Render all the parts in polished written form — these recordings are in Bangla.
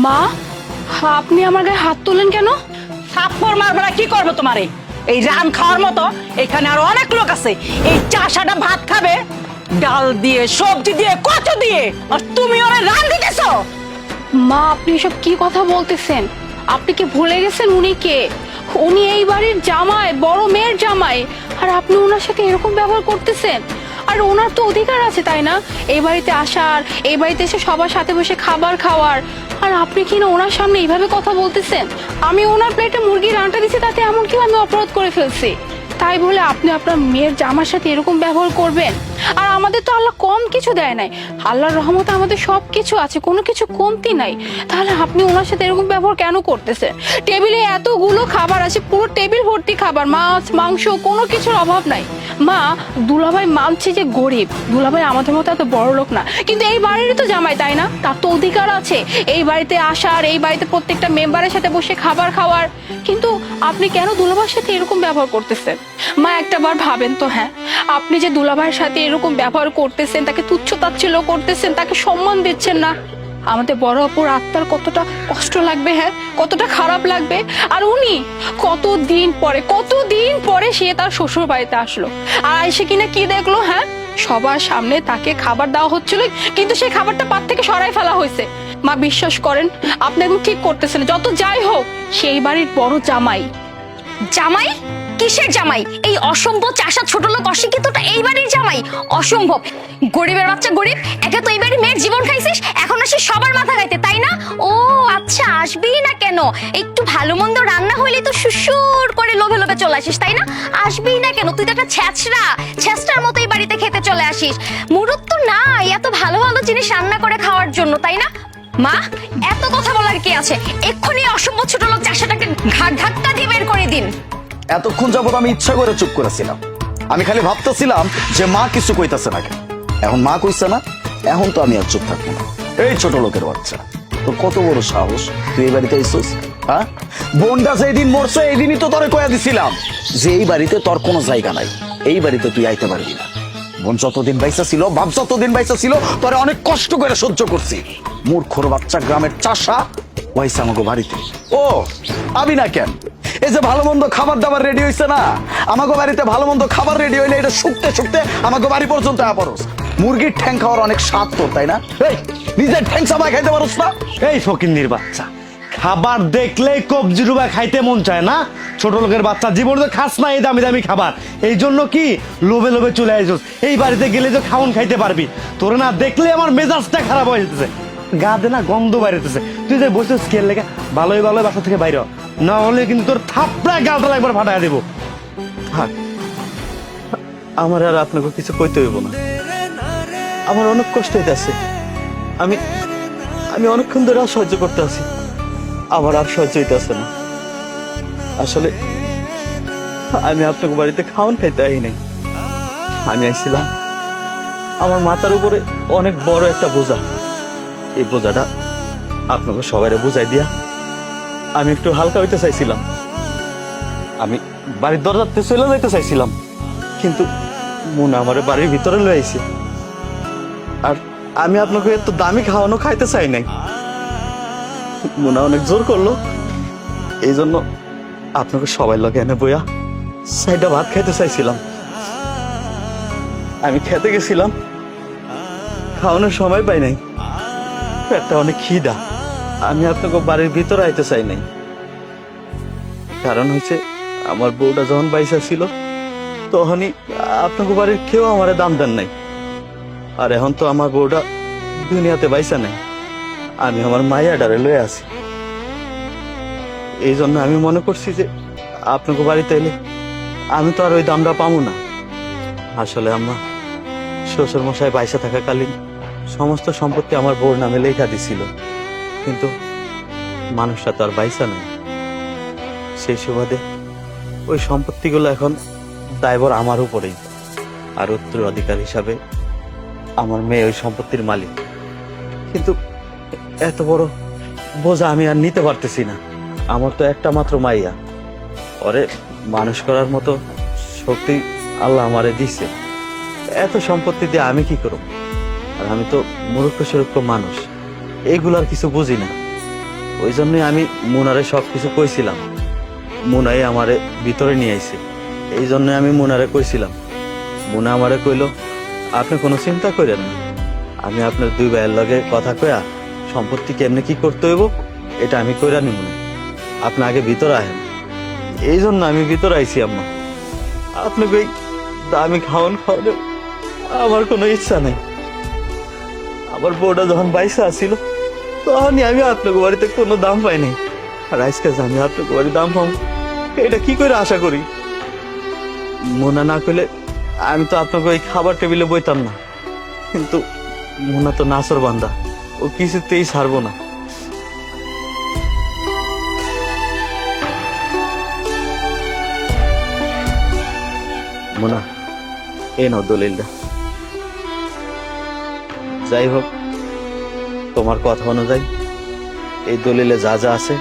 মা, আপনি আমার গায়ে হাত তোলেন কেন? থাপ্পড় মারবার কি করবো তোমারে? এই রান খাওয়ার মতো এখানে আরো অনেক লোক আছে। এই চাষাটা ভাত খাবে ডাল দিয়ে, সবজি দিয়ে, কচু দিয়ে, আর তুমি ওরা রান দিতেছো। মা, আপনি এসব কি কথা বলতেছেন? আপনি কি ভুলে গেছেন উনি কে? উনি এই বাড়ির জামাই, বড় মেয়ের জামাই, আর আপনি ওনার সাথে এরকম ব্যবহার করতেছেন। আর ওনার তো অধিকার আছে, তাই না, এই বাড়িতে আসার, এই বাড়িতে এসে সবার সাথে বসে খাবার খাওয়ার। আর আপনি কি না ওনার সামনে এইভাবে কথা বলতেছেন? আমি ওনার প্লেটে মুরগির রান্না দিচ্ছি, তাতে এমন কি আমি অপরাধ করে ফেলছি? তাই বলে আপনি আপনার মেয়ের জামার সাথে এরকম ব্যবহার করবেন? আর আমাদের তো আল্লাহ কম কিছু দেয় নাই, আল্লাহর রহমতে আমাদের সব কিছু আছে, কোনো কিছু কমতি নাই। তাহলে আপনি ওনার সাথে এরকম ব্যবহার কেন করতেছেন? টেবিলে এতগুলো খাবার আছে, পুরো টেবিল ভর্তি খাবার, মাছ মাংস, কোনো কিছুর অভাব নাই। মা, দুলাভাই মানছে যে গরিব, দুলাভাই আমাদের মতো এত বড় লোক না, কিন্তু এই বাড়িরই তো জামাই, তাই না? তার তো অধিকার আছে এই বাড়িতে আসার, এই বাড়িতে প্রত্যেকটা মেম্বারের সাথে বসে খাবার খাওয়ার। কিন্তু আপনি কেন দুলাভাইয়ের সাথে এরকম ব্যবহার করতেছেন? মা, একটাবার ভাবেন তো। হ্যাঁ, আপনি যে দুলাভাইয়ের সাথে এরকম ব্যবহার করতেছেন, তাকে তুচ্ছ তাচ্ছিল্য করতেছেন, তাকে সম্মান দিচ্ছেন না, আমাদের বড় অপুর আত্মার কতটা কষ্ট লাগবে, হ্যাঁ, কতটা খারাপ লাগবে। আর উনি কতদিন পরে সে তার শ্বশুর বাড়িতে আসলো, আর এসে কিনা কি দেখলো? হ্যাঁ, সবার সামনে তাকে খাবার দেওয়া হচ্ছিল, কিন্তু সেই খাবারটা পাত থেকে সরাই ফেলা হয়েছে। মা, বিশ্বাস করেন, আপনি একদম ঠিক করতেছেন। যত যাই হোক, সেই বাড়ির বড় জামাই। জামাই? কিসের জামাই? এই অসম্ভব চাষা ছোট লোক অশিক্ষিতটা এই বাড়ির জামাই? অসম্ভব! গরিবের বাচ্চা গরিব, একে তো এই বাড়ির মেয়ের জীবন খাইছিস, এখন আসি সবার মাথা খাইতে, তাই না? ও আচ্ছা, আসবি না কেন? একটু ভালো মন্দ রান্না হইলে তো সুসুর করে লোভে লোভে চলে আসিস, তাই না? আসবি না কেন? তুই তো একটা ছ্যাচড়ার মতো এই বাড়িতে খেতে চলে আসিস। মুরুদ তো নাই এত ভালো ভালো জিনিস রান্না করে খাওয়ার জন্য, তাই না? মা, এত কথা বলার কি আছে? এক্ষুনি অসম্ভব ছোট লোক চাষাটাকে ঘাট ধাক্কা দিয়ে বের করে দিন। এতক্ষণ যাবত আমি ইচ্ছা করে চুপ করেছিলাম। আমি খালি ভাবতেছিলাম যে মা কিছু কইতাছে না কেন। এখন মা কইছে না, এখন তো আমি আর চুপ থাকবো না। এই ছোট লোকের বাচ্চা, তোর কত বড় সাহস, তুই এই বাড়িতে আইসোস? হ্যাঁ, বোনটা যেদিন মরছে এই দিনই তো তোরে কয়া দিছিলাম যে এই বাড়িতে তোর কোনো জায়গা নাই, এই বাড়িতে তুই আইতে পারবি না। বোন যতদিন বাইসা ছিল, বাপ যতদিন বাইসা ছিল, তোরে অনেক কষ্ট করে সহ্য করছি। মূর্খর বাচ্চা গ্রামের চাষা ওয়াইছে আমাকে বাড়িতে। ও আমি না কেন? এই যে ভালো মন্দ খাবার দাবার রেডি হয়েছে না, আমাকে বাড়িতে ভালো মন্দ খাবার রেডি হইলে এটা শুকতে শুকতে আমাকে বাড়ি পর্যন্ত আপরস। মুরগির ঠ্যাং খাওয়ার অনেক স্বাদ তোর, তাই না? এই নিজের ঠ্যাং সাবাই খাইতে পারস না? এই ফকিন্নির বাচ্চা, খাবার দেখলেই কবজি ডুবা খাইতে মন চায় না? ছোট লোকের বাচ্চা, জীবনে তো খাস না এই দামি দামি খাবার, এই জন্য কি লোভে লোভে চলে আসছিস। এই বাড়িতে গেলে তো খাওন খাইতে পারবি। তোর না দেখলে আমার মেজাজটা খারাপ হয়ে যেতেছে, গা দে না গন্ধ বাইরেতেছে। তুই যে বসে স্কেল লেগে ভালোই বাসা থেকে বাইরে হ, না হলে কিন্তু তোর থাপড়ায় গালটা একবার ফাটাই দেবো। থাক, আমার আর আপনাকে কিছু কইতে হইব না। আমার অনেক কষ্ট হইতেছে। আমি আমি অনেকক্ষণ ধরে সহ্য করতে আছি, আমার আর সহ্য হইতেছে না। আসলে আমি আপনাকে বাড়িতে খাওয়ান খাইতে আই নাই। আমি আইছিলাম, আমার মাথার উপরে অনেক বড় একটা বোঝা। এই বোঝাটা আপনাকে সবাই বুঝাই দিয়া আমি একটু হালকা হইতে চাইছিলাম। আমি বাড়ির দরজাতে চলে যাইতে চাইছিলাম, কিন্তু মনে আমার বাড়ির ভিতরে লয়ে আইছে। আর আমি আপনাকে এত দামি খাওয়ানো খাইতে চাই নাই, মনে অনেক জোর করলো। এই জন্য আপনাকে সবাই লগে এনে বইয়া সাইডা ভাত খাইতে চাইছিলাম। আমি খেতে গেছিলাম, খাওয়ানোর সময় পাই নাই, পেটটা অনেক খিদা। আমি আপনাকে বাড়ির ভিতরে আইতে চাই নাই, কারণ হয়েছে আমার বউটা যখন বাইসা ছিল তখনই আপনাকে বাড়ির কেউ আমার দাম দেন নাই। আর এখন তো আমার বউটা দুনিয়াতে বাইসা নাই, আমি আমার মাইয়াডারে লয়ে আছি। এই জন্য আমি মনে করছি যে আপনাকে বাড়িতে এলে আমি তো আর ওই দামটা পাবো না। আসলে আম্মা, শ্বশুর মশাই বাইসা থাকাকালীন সমস্ত সম্পত্তি আমার বউর নামে লেখা দিছিল, কিন্তু মানুষটা তো আর বাইসা নাই। সেই সুবাদে ওই সম্পত্তিগুলো এখন দায়ভার আমার উপরেই, আর উত্তরাধিকার হিসাবে আমার মেয়ে ওই সম্পত্তির মালিক। কিন্তু এত বড় বোঝা আমি আর নিতে পারতেছি না। আমার তো একটা মাত্র মাইয়া, ওরে মানুষ করার মতো শক্তি আল্লাহ আমারে দিছে। এত সম্পত্তি দিয়ে আমি কি করব? আর আমি তো মূর্খ সুরক্ষ মানুষ, এগুলার কিছু বুঝি না। ওই জন্যই আমি মুনারে সব কিছু কইছিলাম। মুনাই আমারে ভিতরে নিয়ে আইছে, এই জন্য আমি মুনারে কইছিলাম। মুনা আমারে কইলো আপনি কোনো চিন্তা করেন না, আমি আপনার দুই ভাইয়ের লগে কথা কয়া সম্পত্তি কেমনে কি করতে হইব এটা আমি কইরা নিব না, আপনি আগে ভিতরে আহেন। এই জন্য আমি ভিতরে আইছি আম্মা। আপনাকে এই দামি খাওয়ান খাওয়ানো আমার কোনো ইচ্ছা নেই। আমার বউটা যখন বাইসা আসছিল তখনই আমি আপনাকে বাড়িতে কোনো দাম পাই নাই, আর আজকে আমি আপনাকে বাড়ি দাম পাবো এটা কি করে আশা করি? মোনা না করলে আমি তো আপনাকে ওই খাবার টেবিলে বইতাম না, কিন্তু মোনা তো নাসর বান্দা, ও কিছুতেই ছাড়বো না। মোনা এ নাও দলিলটা। যাই হোক, তোমার কথা অনুযায়ী এই দলিলে যা যা আছে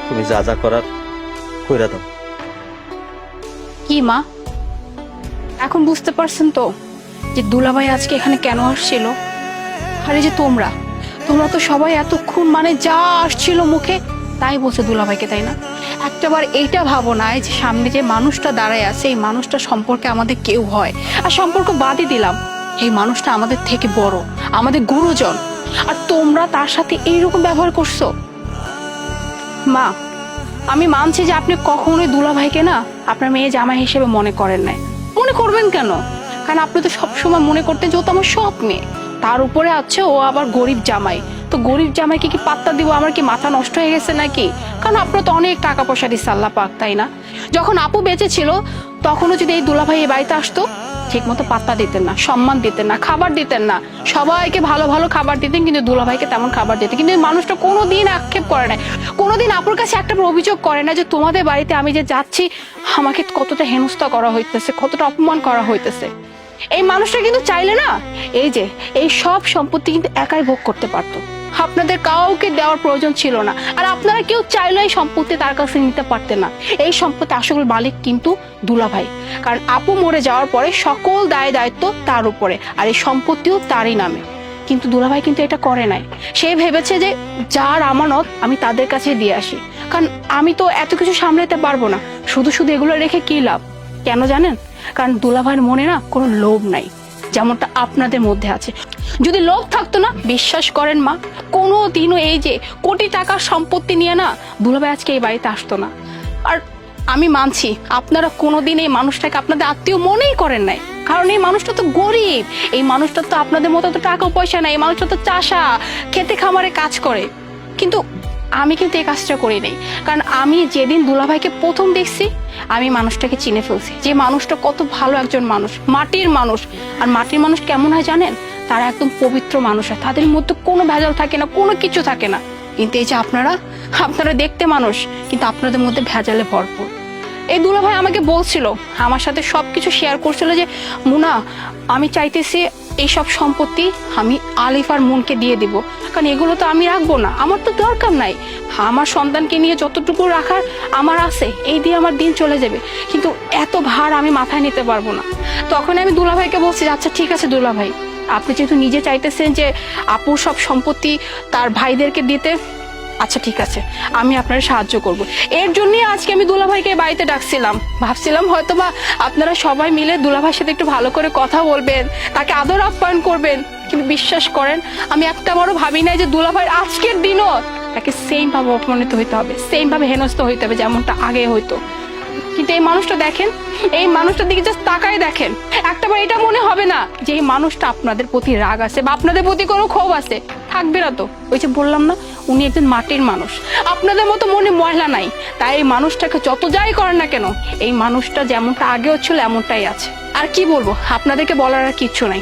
তুমি যা যা করার কইরা দাও। কি মা, এখন বুঝতে পারছেন তো যে দুলাভাই আজকে এখানে কেন আসছিল? আরে যে তোমরা তো সবাই এতক্ষণ মানে যা আসছিল মুখে তাই বলছে দুলাভাইকে, তাই না? একটাবার এইটা ভাবো না যে সামনে যে মানুষটা দাঁড়ায় আছে এই মানুষটা সম্পর্কে আমাদের কেউ হয়, আর সম্পর্ক বাদই দিলাম, এই মানুষটা আমাদের থেকে বড়, আমাদের গুরুজন, আর তোমরা তার সাথে এইরকম ব্যবহার করছো। মা, আমি মানছি যে আপনি কখনোই দুলাভাইকে না আপনার মেয়ে জামাই হিসেবে মনে করেন নাই। মনে করবেন কেন? কারণ আপনি তো সবসময় মনে করতেন যে ও তো আমার সৎ মেয়ে, তার উপরে আছে ও আবার গরিব জামাই। তো গরিব জামাইকে কি পাত্তা দিব? আমার কি মাথা নষ্ট হয়ে গেছে নাকি? কারণ আপনার তো অনেক টাকা পয়সা দিচ্ছে আল্লাহ পাক, তাই না? যখন আপু বেঁচে ছিল তখনও যদি এই দুলাভাই এই বাড়িতে আসতো ঠিক মতো পাত্তা দিতেন না, সম্মান দিতেন না, খাবার দিতেন না। সবাইকে ভালো ভালো খাবার দিতেন, কিন্তু দুলাভাইকে তেমন খাবার দিতেন। কিন্তু এই মানুষটা কোনোদিন আক্ষেপ করে না, কোনোদিন আপুর কাছে একটা অভিযোগ করে না যে তোমাদের বাড়িতে আমি যে যাচ্ছি আমাকে কতটা হেনস্থা করা হইতেছে, কতটা অপমান করা হইতেছে। এই মানুষটা কিন্তু চাইলে না এই সব সম্পত্তি কিন্তু একাই ভোগ করতে পারতো, আপনাদের কাউকে দেওয়ার প্রয়োজন ছিল না। আর আপনারা কেউ চাইলে এই সম্পত্তি তার কাছে নিতে পারতেন না। এই সম্পত্তি আসল মালিক কিন্তু দুলাভাই, কারণ আপু মরে যাওয়ার পরে সকল দায় দায়িত্ব তার উপরে, আর এই সম্পত্তিও তারই নামে। কিন্তু দুলাভাই কিন্তু এটা করে নাই। সে ভেবেছে যে যার আমানত আমি তাদের কাছে দিয়ে আসি, কারণ আমি তো এত কিছু সামলাতে পারবো না, শুধু শুধু এগুলো রেখে কি লাভ? কেন জানেন? কারণ দুলাভাইয়ের মনে না কোনো লোভ নাই, যেমনটা আপনাদের মধ্যে আছে। যদি লোভ থাকতো না, বিশ্বাস করেন মা, কোনো দিনও এই যে কোটি টাকার সম্পত্তি নিয়ে না দুলাভাই আজকে এই বাড়িতে আসতো না। আর আমি মানছি আপনারা কোনোদিন এই মানুষটাকে আপনাদের আত্মীয় মনেই করেন নাই, কারণ এই মানুষটা তো গরিব, এই মানুষটা তো আপনাদের মতো তো টাকা পয়সা নাই, এই মানুষটা তো চাষা, খেতে খামারে কাজ করে। কিন্তু আমি কিন্তু এই কাজটা করি নাই, কারণ আমি যেদিন দুলাভাইকে প্রথম দেখছি আমি মানুষটাকে চিনে ফেলছি, যে মানুষটা কত ভালো একজন মানুষ, মাটির মানুষ। আর মাটির মানুষ কেমন হয় জানেন? তারা একদম পবিত্র মানুষ হয়, তাদের মধ্যে কোনো ভেজাল থাকে না, কোনো কিছু থাকে না। কিন্তু এই যে আপনারা দেখতে মানুষ, কিন্তু আপনাদের মধ্যে ভেজালে ভরপুর। এই দুলাভাই আমাকে বলছিল, আমার সাথে সবকিছু শেয়ার করছিল যে মুনা, আমি চাইতেছি এই সব সম্পত্তি আমি আলিফ আর মুনকে দিয়ে দিব, কারণ এগুলো তো আমি রাখবো না, আমার তো দরকার নাই। আমার সন্তানকে নিয়ে যতটুকু রাখার আমার আছে এই দিয়ে আমার দিন চলে যাবে, কিন্তু এত ভার আমি মাথায় নিতে পারবো না। তখন আমি দুলাভাইকে বলছি, আচ্ছা ঠিক আছে দুলাভাই, আপনি যেহেতু নিজে চাইতেছেন যে আপুর সব সম্পত্তি তার ভাইদেরকে দিতে, আচ্ছা ঠিক আছে, আমি আপনার সাহায্য করব। এর জন্যই আজকে আমি দুলাভাইকে বাড়িতে ডাকছিলাম, ভাবছিলাম হয়তোবা আপনারা সবাই মিলে দুলাভাইয়ের সাথে একটু ভালো করে কথা বলবেন, তাকে আদর আপ্যায়ন করবেন। কিন্তু বিশ্বাস করেন, আমি একটা বড় ভাবি নাই যে দুলাভাইয়ের আজকের দিনও তাকে সেম ভাবে অপমানিত হইতে হবে, সেম ভাবে হেনস্থ হইতে হবে যেমনটা আগে হইতো। কিন্তু এই মানুষটা দেখেন, এই মানুষটার দিকে জাস্ট তাকায় দেখেন, একটাবার এটা মনে হবে না যে এই মানুষটা আপনাদের প্রতি রাগ আছে বা আপনাদের প্রতি কোনো ক্ষোভ আছে, থাকবে না তো। ওই যে বললাম না, উনি একজন মাটির মানুষ, আপনাদের মতো মনে ময়লা নাই। তাই এই মানুষটাকে যত যাই করেন না কেন, এই মানুষটা যেমনটা আগেও ছিল এমনটাই আছে। আর কি বলবো, আপনাদেরকে বলার আর কিচ্ছু নাই।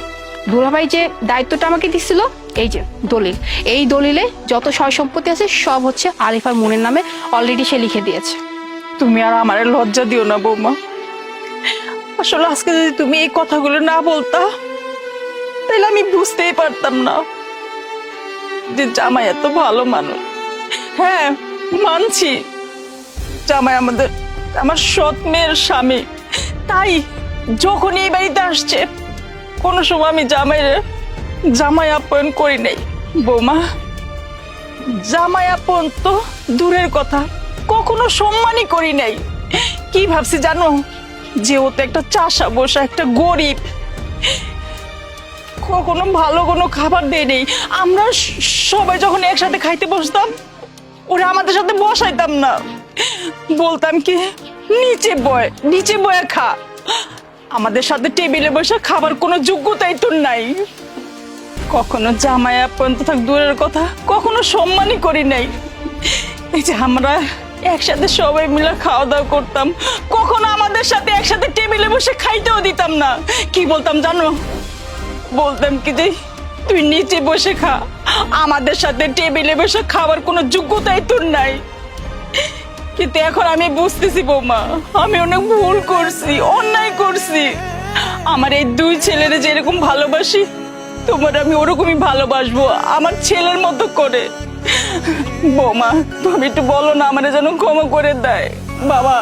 দুলাভাই যে দায়িত্বটা আমাকে দিচ্ছিল, এই যে দলিল, এই দলিলে যত সয় সম্পত্তি আছে সব হচ্ছে আলিফ আর মুনের নামে অলরেডি সে লিখে দিয়েছে। তুমি আর আমারে লজ্জা দিও না বৌমা। আসলে আজকে যদি তুমি এই কথাগুলো না বলতা তাহলে আমি বুঝতেই পারতাম না যে জামাই এত ভালো মানুষ। হ্যাঁ মানছি, জামাই আমার সৎ মেয়ের স্বামী, তাই যখন এই বাড়িতে আসছে কোনো সময় আমি জামাই আপ্যায়ন করি নাই। বৌমা জামাই আপন তো দূরের কথা, কখনো সম্মানই করি নাই। কি ভাবছি জানো, যে ও তো একটা চাষা বসা, একটা গরিব, কখনো ভালো কোনো খাবার দেয় নেই। আমরা সবাই যখন একসাথে খাইতে বসতাম, ওরা আমাদের সাথে বসাইতাম না, বলতাম কি নিচে বয়ে খা। আমাদের সাথে টেবিলে বসে খাবার কোনো যোগ্যতাই তো নাই। কখনো জামাই আপন তো থাক দূরের কথা, কখনো সম্মানই করি নাই। এই যে আমরা একসাথে সবাই মিলে খাওয়া দাওয়া করতাম, কখনো আমাদের সাথে একসাথে টেবিলে বসে খাইতেও দিতাম না। কি বলতাম জানো, বলতাম কি যে তুই নিচে বসে খা, আমাদের সাথে টেবিলে বসে খাবার কোনো যোগ্যতাই তোর নাই। কিন্তু এখন আমি বুঝতেছি বৌমা, আমি অনেক ভুল করছি, অন্যায় করছি। আমার এই দুই ছেলেরে যেরকম ভালোবাসি, তোমার আমি ওরকমই ভালোবাসবো, আমার ছেলের মতো করে। বৌমা তুমি একটু বলো না, আমারে যেন ক্ষমা করে দেয়। বাবা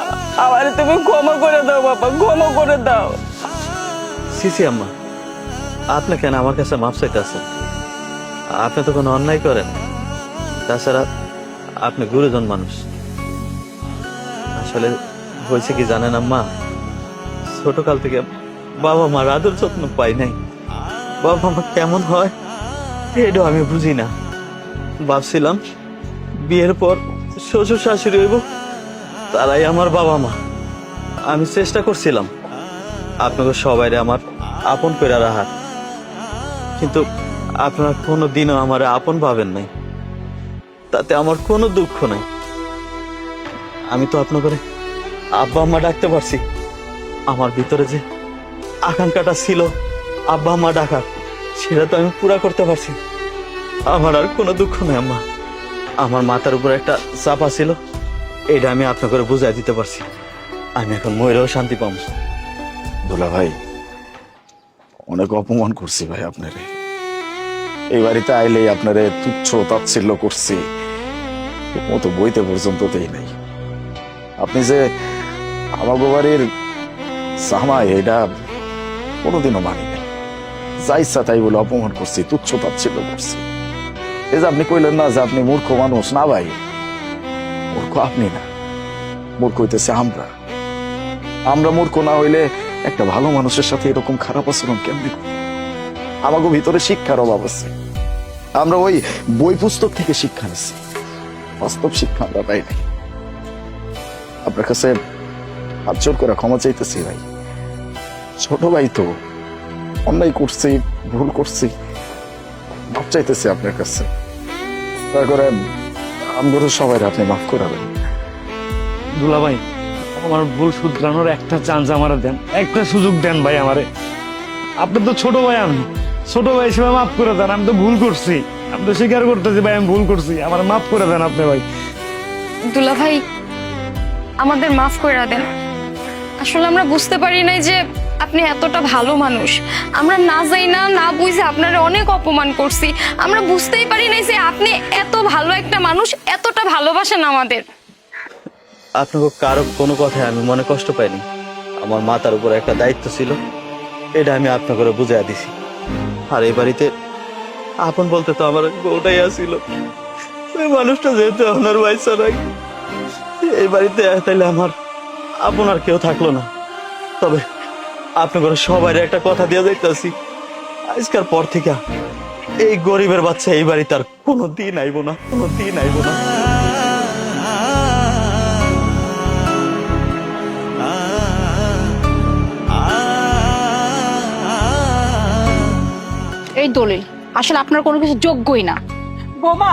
আমারে তুমি ক্ষমা করে দাও, বাবা ক্ষমা করে দাও। সিসি আম্মা, আপনি কেন আমার কাছে মাপ চাইতেছেন? আপনি তো কোনো অন্যায় করেন। তাছাড়া আপনি গুরুজন মানুষ। আসলে হয়েছে কি জানেন আম্মা, ছোটকাল থেকে বাবা মার আদর যত্ন পাই নাই। বাবা মা কেমন হয় এটাও আমি বুঝি না। ভাবছিলাম বিয়ের পর শ্বশুর শাশুড়ি হইব, তারাই আমার বাবা মা। আমি চেষ্টা করছিলাম আপনাকে সবাই আমার আপন করে রাখার, কিন্তু আপনারা কোনো দিনও আমার আপন ভাবেন নাই। তাতে আমার কোনো দুঃখ নাই। আমি তো আপনাকে আব্বা আম্মা ডাকতে পারছি। আমার ভিতরে যে আকাঙ্ক্ষাটা ছিল আব্বা আম্মা ডাকার, সেটা তো আমি পুরা করতে পারছি। আমার আর কোনো দুঃখ নেই আম্মা। আমার মাথার উপর একটা চাপা ছিল, এটা আমি আপনাকে বুঝাই দিতে পারছি। আমি এখন ময়ূরেও শান্তি পাবো। দুলা ভাই, অনেক অপমান করছি ভাই আপনারে। এই বাড়িতে আইলেই আপনারে তুচ্ছ তাচ্ছিল্য করছি, মতো বইতে পর্যন্ত দেই নাই। আপনি যে আমাগো বাড়ির জামাই, এটা কোনোদিনও মানি নাই। যা ইচ্ছা তাই বলে অপমান করছি, তুচ্ছ তাচ্ছিল্য করছি। এই যে আপনি কইলেন না যে আপনি মূর্খ মানুষ, না ভাই, মূর্খ আপনি না, মূর্খ হইতেছে আমরা। আমরা মূর্খ না হইলে একটা ভালো মানুষের সাথে এরকম খারাপ আচরণ কেমনি করি? আমাকে ভিতরে শিক্ষার অভাব আছে। আমরা ওই বই পুস্তক থেকে শিক্ষা নিচ্ছি, বাস্তব শিক্ষা আমরা পাই নাই। আপনার কাছে হাত জোর করে ক্ষমা চাইতেছি ভাই। ছোট ভাই তো, অন্যায় করছি, ভুল করছি, মাফ চাইতেছি আপনার কাছে। দয়া করে আমগুলো সবাই আপনি মাফ করাবেন। দুলা ভাই, আমার ভুল শুধরানোর একটা চান্স আমারে দেন, একটা সুযোগ দেন ভাই আমারে। আপনি তো ছোট ভাই, আমি ছোট ভাই হিসেবে মাফ করে দেন। আমি তো ভুল করছি, আমি তো স্বীকার করতেছি ভাই আমি ভুল করছি, আমার মাফ করে দেন আপনি ভাই। দুলা ভাই আমাদের মাফ করে দেন। আসলে আমরা বুঝতে পারি নাই যে আপনি এতটা ভালো মানুষ। আমরা না যাই না বুঝে আপনারা অনেক অপমান করছি। আমরা বুঝতেই পারি নাই যে আপনি এত ভালো একটা মানুষ, এতটা ভালোবাসেন আমাদের। আপনাকে কারো কোনো কথায় আমি মনে কষ্ট পাইনি। আমার মাথার উপর একটা দায়িত্ব ছিল, এটা আমি আপনাকে বুঝাই দিছি। আর এই বাড়িতে আপন বলতে তো আমার বউটাই আসছিল। ওই মানুষটা যেহেতু আপনার বাইসা নাই, এই বাড়িতে তাইলে আমার আপন আর কেউ থাকলো না। তবে আপনাকে সবাই একটা কথা দিয়ে যাইতেছি, আজকাল পর থেকে এই গরিবের বাচ্চা এই বাড়িতে আর কোনো দিন আইব না, কোনো দিন আইব না। এই দলিল আসলে আপনার কোনো কিছু যোগ্যই না। বোমা